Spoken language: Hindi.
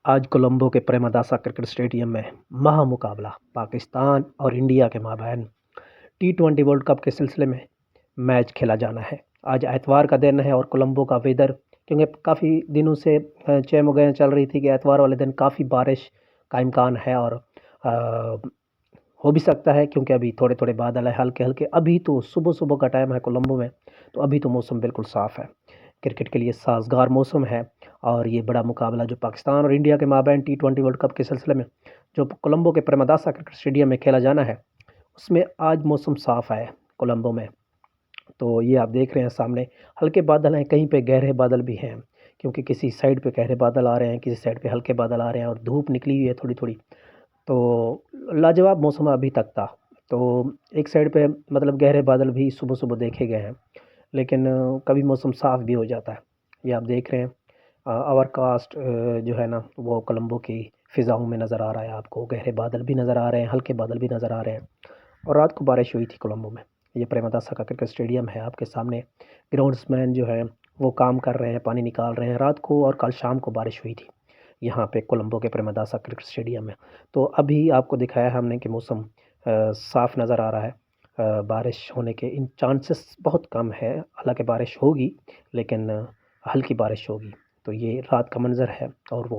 आज कोलंबो के प्रेमदासा क्रिकेट स्टेडियम में महामुकाबला पाकिस्तान और इंडिया के माबैन टी20 वर्ल्ड कप के सिलसिले में मैच खेला जाना है। आज एतवार का दिन है और कोलंबो का वेदर, क्योंकि काफ़ी दिनों से चैमगैं चल रही थी कि एतवार वाले दिन काफ़ी बारिश का इम्कान है और हो भी सकता है, क्योंकि अभी थोड़े थोड़े बादल है हल्के हल्के। अभी तो सुबह सुबह का टाइम है कोलंबो में, तो अभी तो मौसम बिल्कुल साफ़ है, क्रिकेट के लिए साजगार मौसम है। और ये बड़ा मुकाबला जो पाकिस्तान और इंडिया के माबैन टी20 वर्ल्ड कप के सिलसिले में जो कोलंबो के प्रेमदासा क्रिकेट स्टेडियम में खेला जाना है, उसमें आज मौसम साफ़ है कोलंबो में। तो ये आप देख रहे हैं सामने हल्के बादल हैं, कहीं पे गहरे बादल भी हैं, क्योंकि किसी साइड पे गहरे बादल आ रहे हैं, किसी साइड पे हल्के बादल आ रहे हैं और धूप निकली हुई है थोड़ी थोड़ी। तो लाजवाब मौसम अभी तक था। तो एक साइड पे मतलब गहरे बादल भी सुबह सुबह देखे गए हैं, लेकिन कभी मौसम साफ़ भी हो जाता है। ये आप देख रहे हैं ओवरकास्ट जो है ना, वो कोलंबो की फ़िज़ाओं में नज़र आ रहा है आपको। गहरे बादल भी नज़र आ रहे हैं, हल्के बादल भी नज़र आ रहे हैं। और रात को बारिश हुई थी कोलंबो में। ये प्रेमदासा का क्रिकेट स्टेडियम है आपके सामने। ग्राउंड्समैन जो है वो काम कर रहे हैं, पानी निकाल रहे हैं। रात को और कल शाम को बारिश हुई थी यहाँ पे कोलंबो के प्रेमदासा क्रिकेट स्टेडियम में। तो अभी आपको दिखाया हमने कि मौसम साफ़ नज़र आ रहा है। बारिश होने के इन चांसेस बहुत कम है, हालांकि बारिश होगी लेकिन हल्की बारिश होगी। तो ये रात का मंज़र है और वो